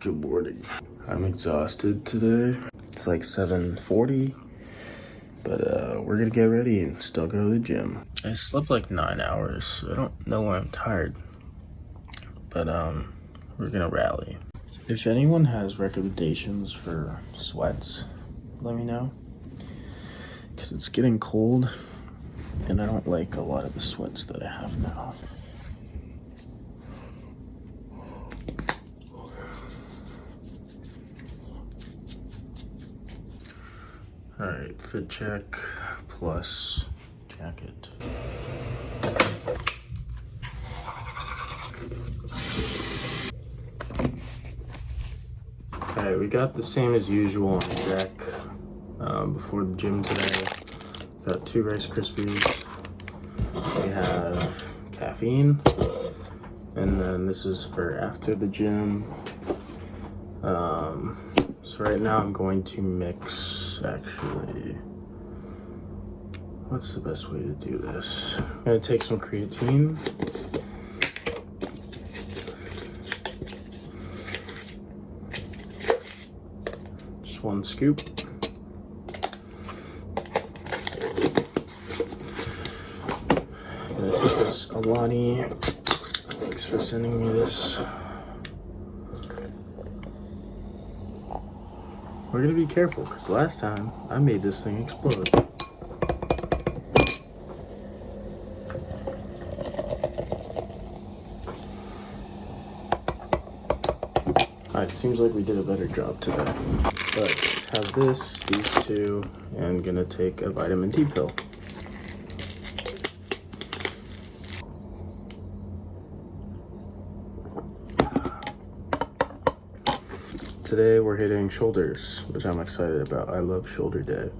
Good morning. I'm exhausted today. It's like 7:40, but we're gonna get ready and still go to the gym. I slept like 9 hours, so I don't know why I'm tired, but we're gonna rally. If anyone has recommendations for sweats, let me know, because it's getting cold and I don't like a lot of the sweats that I have now. Alright, fit check plus jacket. Alright, we got the same as usual on deck before the gym today. Got 2 Rice Krispies. We have caffeine. And then this is for after the gym. So right now I'm going to mix, actually, what's the best way to do this? I'm gonna take some creatine. Just 1 scoop. I'm gonna take this Alani. Thanks for sending me this. We're gonna be careful, because last time I made this thing explode. Alright, seems like we did a better job today. But have this, these 2, and gonna take a vitamin D pill. Today we're hitting shoulders, which I'm excited about. I love shoulder day.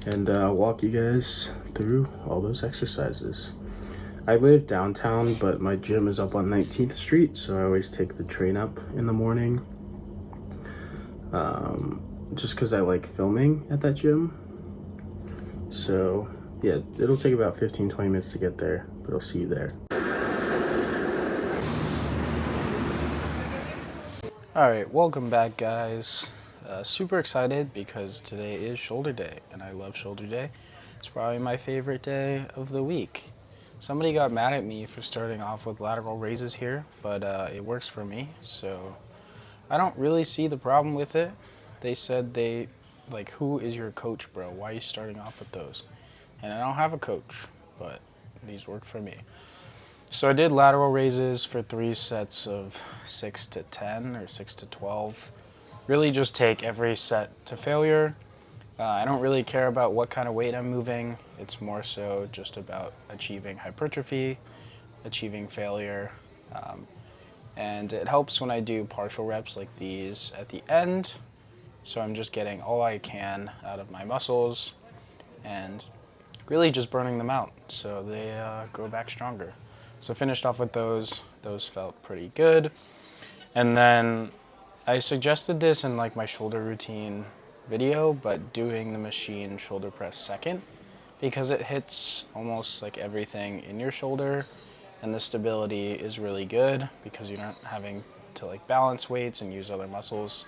And I'll walk you guys through all those exercises. I live downtown, but my gym is up on 19th Street, so I always take the train up in the morning. Just because I like filming at that gym. So yeah, it'll take about 15-20 minutes to get there, but I'll see you there. Alright, welcome back, guys. Super excited because today is shoulder day, and I love shoulder day. It's probably my favorite day of the week. Somebody got mad at me for starting off with lateral raises here, but it works for me, so I don't really see the problem with it. They said who is your coach, bro? Why are you starting off with those? And I don't have a coach, but these work for me. So I did lateral raises for 3 sets of 6 to 10 or 6 to 12. Really just take every set to failure. I don't really care about what kind of weight I'm moving. It's more so just about achieving hypertrophy, achieving failure. And it helps when I do partial reps like these at the end. So I'm just getting all I can out of my muscles and really just burning them out so they grow back stronger. So finished off with those. Those felt pretty good. And then I suggested this in like my shoulder routine video, but doing the machine shoulder press second, because it hits almost like everything in your shoulder, and the stability is really good because you're not having to like balance weights and use other muscles.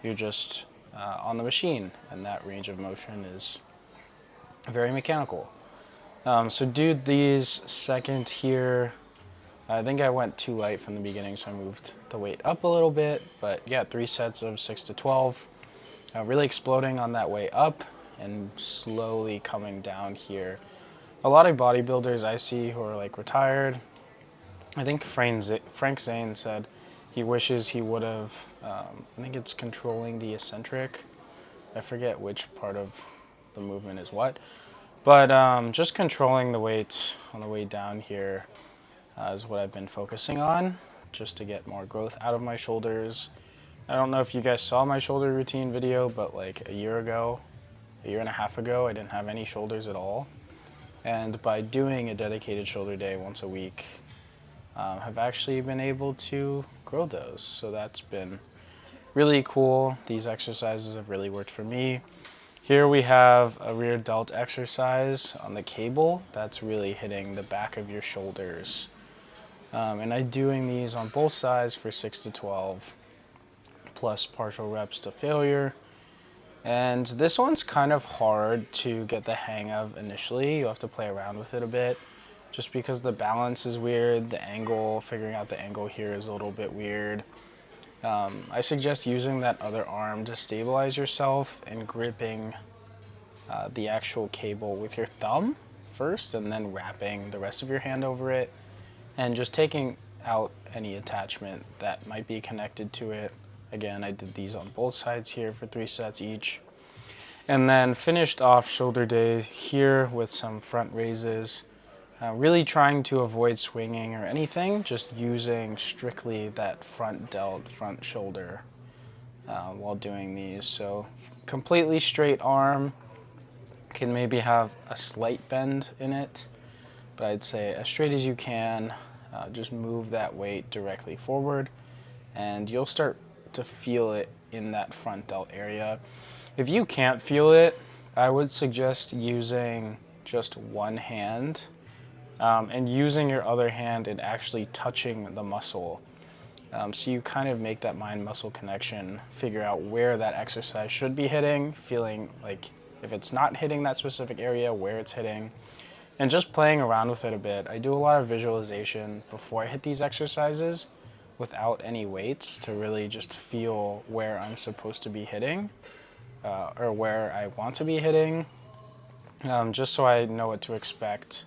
You're just on the machine, and that range of motion is very mechanical. So do these second here. I think I went too light from the beginning, so I moved the weight up a little bit. But yeah, 3 sets of 6 to 12. Really exploding on that way up and slowly coming down here. A lot of bodybuilders I see who are like retired. I think Frank Zane said he wishes he would have, I think it's controlling the eccentric. I forget which part of the movement is what. But just controlling the weight on the way down here is what I've been focusing on, just to get more growth out of my shoulders. I don't know if you guys saw my shoulder routine video, but like a year and a half ago, I didn't have any shoulders at all. And by doing a dedicated shoulder day once a week, I've actually been able to grow those. So that's been really cool. These exercises have really worked for me. Here we have a rear delt exercise on the cable. That's really hitting the back of your shoulders. And I'm doing these on both sides for 6 to 12. plus partial reps to failure. And this one's kind of hard to get the hang of initially. You have to play around with it a bit just because the balance is weird. The angle, figuring out the angle here is a little bit weird. I suggest using that other arm to stabilize yourself and gripping the actual cable with your thumb first and then wrapping the rest of your hand over it and just taking out any attachment that might be connected to it. Again, I did these on both sides here for 3 sets each. And then finished off shoulder day here with some front raises. Really trying to avoid swinging or anything, just using strictly that front delt, front shoulder while doing these. So completely straight arm, can maybe have a slight bend in it, but I'd say as straight as you can, just move that weight directly forward and you'll start to feel it in that front delt area. If you can't feel it, I would suggest using just one hand and using your other hand and actually touching the muscle. So you kind of make that mind-muscle connection, figure out where that exercise should be hitting, feeling like if it's not hitting that specific area, where it's hitting, and just playing around with it a bit. I do a lot of visualization before I hit these exercises without any weights to really just feel where I'm supposed to be hitting or where I want to be hitting, just so I know what to expect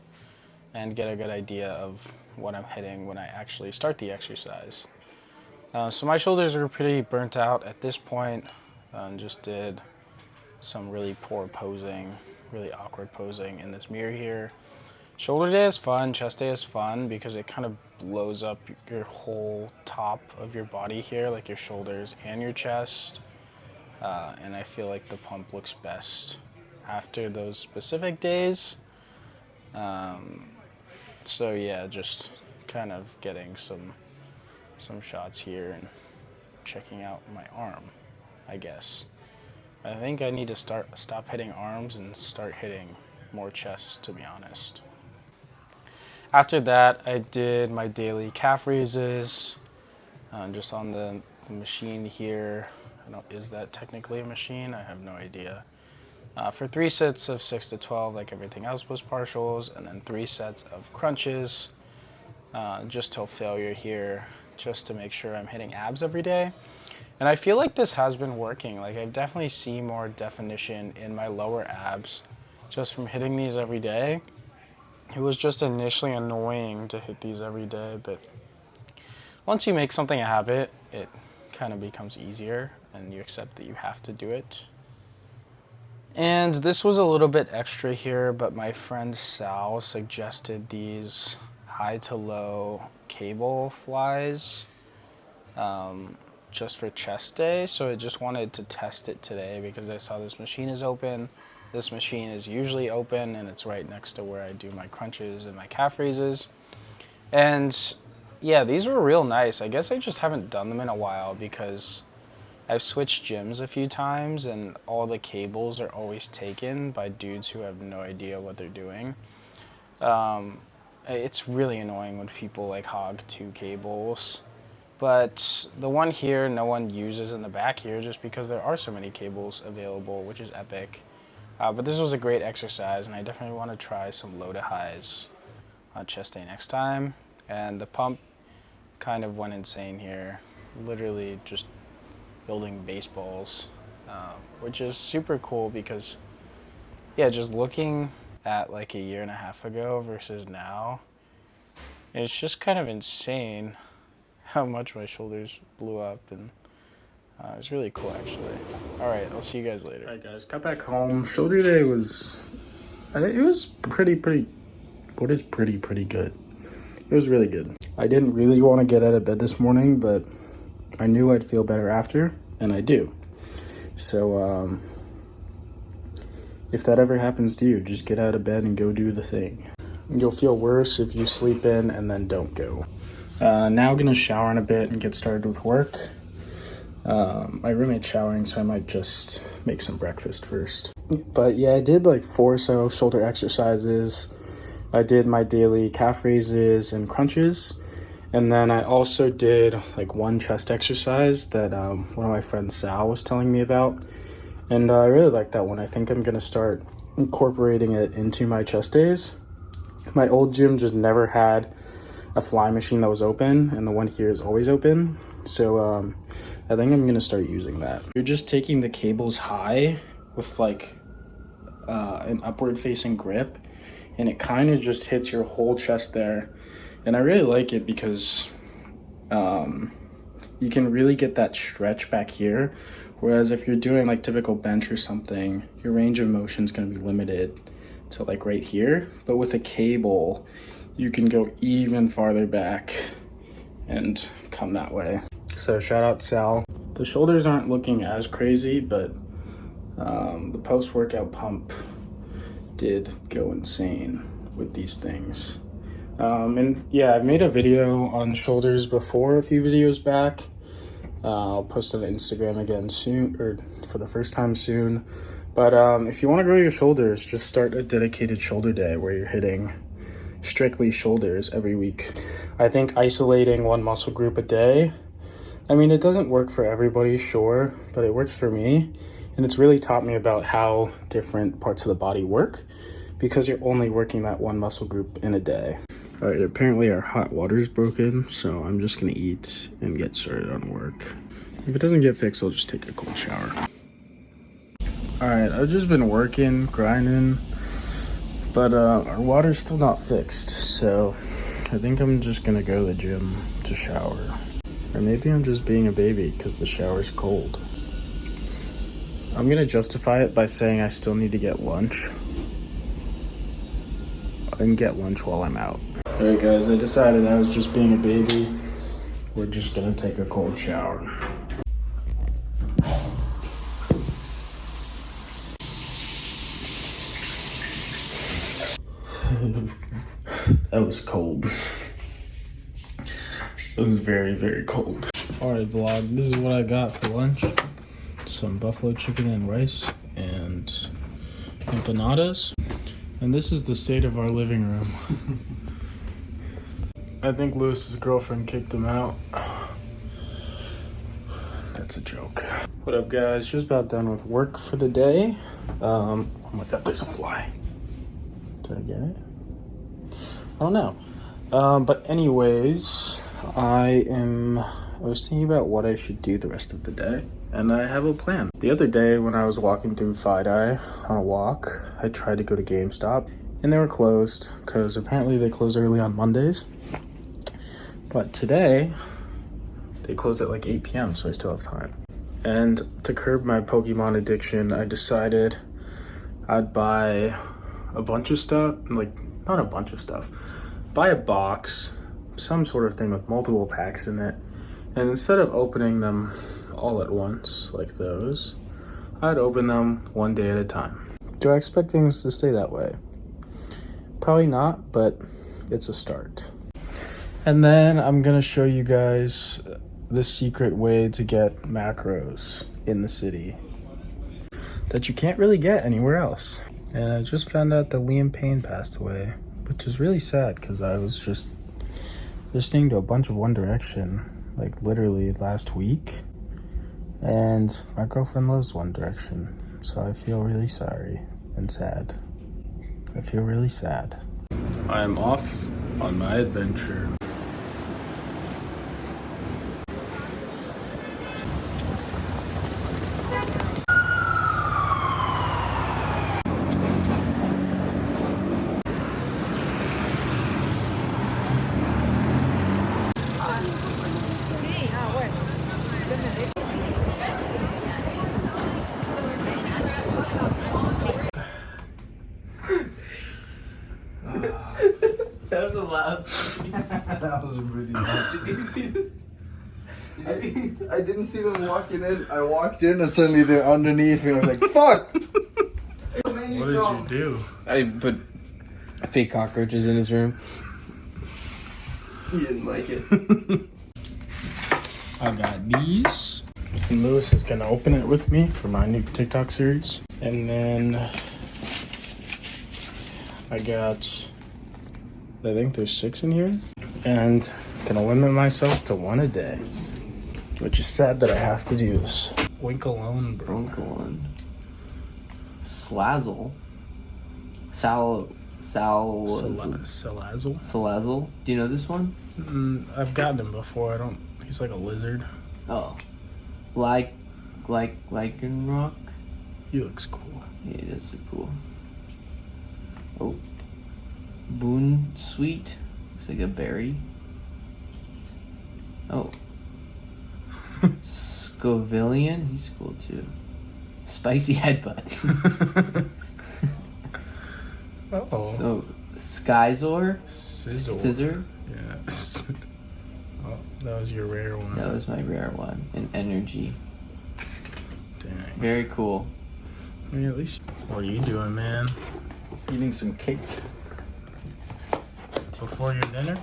and get a good idea of what I'm hitting when I actually start the exercise. So my shoulders are pretty burnt out at this point. Just did some really poor posing, really awkward posing in this mirror here. Shoulder day is fun, chest day is fun because it kind of blows up your whole top of your body here, like your shoulders and your chest. And I feel like the pump looks best after those specific days. So yeah, just kind of getting some shots here and checking out my arm, I guess. I think I need to stop hitting arms and start hitting more chest, to be honest. After that, I did my daily calf raises, just on the machine here. Is that technically a machine? I have no idea. For 3 sets of 6 to 12, like everything else was partials, and then 3 sets of crunches, just till failure here, just to make sure I'm hitting abs every day. And I feel like this has been working. Like I definitely see more definition in my lower abs just from hitting these every day. It was just initially annoying to hit these every day, but once you make something a habit, it kind of becomes easier and you accept that you have to do it. And this was a little bit extra here, but my friend Sal suggested these high to low cable flies just for chest day. So I just wanted to test it today because I saw this machine is open. This machine is usually open and it's right next to where I do my crunches and my calf raises. And yeah, these were real nice. I guess I just haven't done them in a while because I've switched gyms a few times and all the cables are always taken by dudes who have no idea what they're doing. It's really annoying when people like hog 2 cables. But the one here no one uses in the back here just because there are so many cables available, which is epic. But this was a great exercise and I definitely want to try some low to highs on chest day next time. And the pump kind of went insane here, literally just building baseballs, which is super cool because, yeah, just looking at like a year and a half ago versus now, it's just kind of insane how much my shoulders blew up, and it was really cool actually. All right, I'll see you guys later. All right guys, got back home. Shoulder day was, I think it was pretty good. It was really good. I didn't really want to get out of bed this morning, but I knew I'd feel better after, and I do. So if that ever happens to you, just get out of bed and go do the thing. You'll feel worse if you sleep in and then don't go. Now gonna shower in a bit and get started with work. My roommate's showering, so I might just make some breakfast first. But yeah, I did like 4 or so shoulder exercises. I did my daily calf raises and crunches. And then I also did like one chest exercise that one of my friends, Sal, was telling me about. And I really like that one. I think I'm gonna start incorporating it into my chest days. My old gym just never had a fly machine that was open, and the one here is always open. So I think I'm gonna start using that. You're just taking the cables high with like an upward facing grip, and it kind of just hits your whole chest there. And I really like it because you can really get that stretch back here. Whereas if you're doing like typical bench or something, your range of motion is going to be limited to like right here. But with a cable, you can go even farther back and come that way. So shout out Sal. The shoulders aren't looking as crazy, but the post-workout pump did go insane with these things. And yeah, I've made a video on shoulders before, a few videos back. I'll post it on Instagram again soon, or for the first time soon. But if you want to grow your shoulders, just start a dedicated shoulder day where you're hitting strictly shoulders every week. I think isolating one muscle group a day, I mean, it doesn't work for everybody, sure, but it works for me. And it's really taught me about how different parts of the body work because you're only working that one muscle group in a day. All right, apparently our hot water is broken, so I'm just gonna eat and get started on work. If it doesn't get fixed, I'll just take a cold shower. All right, I've just been working, grinding, but our water's still not fixed, so I think I'm just gonna go to the gym to shower. Or maybe I'm just being a baby because the shower's cold. I'm gonna justify it by saying I still need to get lunch. I can get lunch while I'm out. All right, guys, I decided I was just being a baby. We're just gonna take a cold shower. That was cold. It was very, very cold. All right, vlog, this is what I got for lunch. Some buffalo chicken and rice and empanadas. And this is the state of our living room. I think Lewis's girlfriend kicked him out. That's a joke. What up, guys? Just about done with work for the day. Oh my god, there's a fly. Did I get it? I don't know. But anyways, I was thinking about what I should do the rest of the day, and I have a plan. The other day when I was walking through Fidei on a walk, I tried to go to GameStop, and they were closed because apparently they close early on Mondays. But today, they close at like 8 p.m., so I still have time. And to curb my Pokemon addiction, I decided I'd buy a bunch of stuff, like not a bunch of stuff, buy a box, some sort of thing with multiple packs in it, and instead of opening them all at once, like those, I'd open them one day at a time. Do I expect things to stay that way? Probably not, but it's a start. And then I'm gonna show you guys the secret way to get macros in the city that you can't really get anywhere else. And I just found out that Liam Payne passed away, which is really sad because I was just listening to a bunch of One Direction, like literally last week. And my girlfriend loves One Direction, so I feel really sorry and sad. I feel really sad. I am off on my adventure. That was a loud That was really loud. Did you see it? I didn't see them walking in. I walked in and suddenly they're underneath me. I was like, fuck! What did you do? I put fake cockroaches in his room. He didn't like it. I got these. And Lewis is gonna open it with me for my new TikTok series. And then I got, I think there's 6 in here. And Gonna limit myself to one a day. Which is sad that I have to do this. Wink alone, bro. Broncolon. Slazzle. Salazzle? Salazzle. Do you know this one? I've gotten him before. He's like a lizard. Oh. Lycanroc? He looks cool. Yeah, it is so cool. Oh. Boon Sweet. Looks like a berry. Oh. Scovillian. He's cool too. Spicy Headbutt. Oh. So, Skyzor. Scizor. Yeah. Oh, that was your rare one. That was my rare one. An energy. Dang. Very cool. I mean, at least. What are you doing, man? Eating some cake. Before your dinner?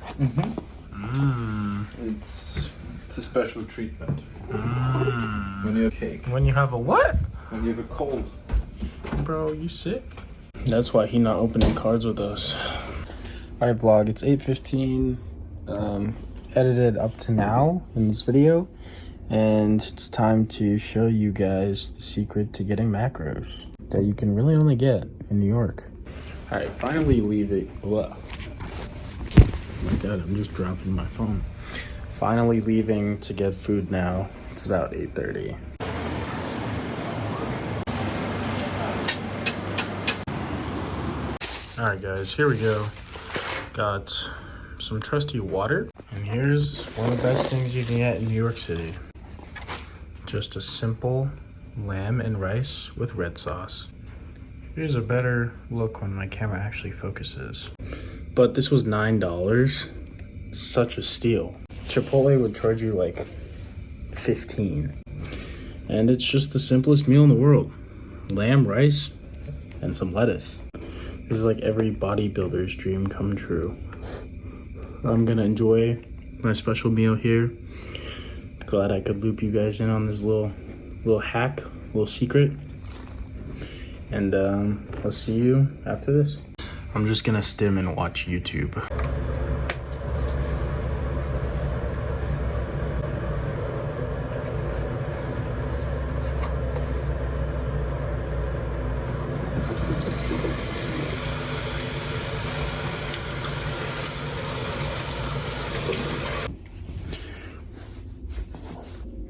It's a special treatment. When you have cake. When you have a what? When you have a cold. Bro, you sick? That's why he not opening cards with us. Alright, vlog, it's 8:15. Edited up to now in this video. And it's time to show you guys the secret to getting macros that you can really only get in New York. Alright, finally leaving. Whoa. Oh my god, I'm just dropping my phone. Finally leaving to get food now. It's about 8:30. Alright guys, here we go. Got some trusty water. And here's one of the best things you can get in New York City. Just a simple lamb and rice with red sauce. Here's a better look when my camera actually focuses. But this was $9. Such a steal. Chipotle would charge you like 15. And it's just the simplest meal in the world. Lamb, rice, and some lettuce. This is like every bodybuilder's dream come true. I'm gonna enjoy my special meal here. Glad I could loop you guys in on this little hack, little secret. And I'll see you after this. I'm just gonna stim and watch YouTube.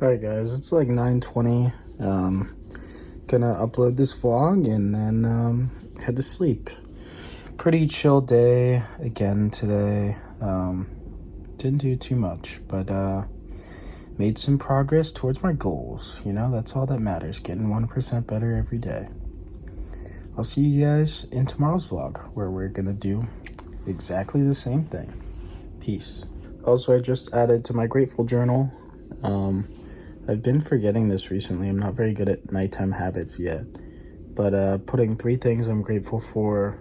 Alright guys, it's like 9:20. Gonna upload this vlog and then head to sleep. Pretty chill day again today. Didn't do too much, but made some progress towards my goals. You know, that's all that matters. Getting 1% better every day. I'll see you guys in tomorrow's vlog where we're gonna do exactly the same thing. Peace. Also, I just added to my grateful journal. I've been forgetting this recently. I'm not very good at nighttime habits yet. But putting 3 things I'm grateful for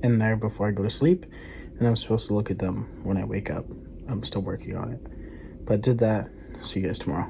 in there before I go to sleep. And I'm supposed to look at them when I wake up. I'm still working on it. But did that. See you guys tomorrow.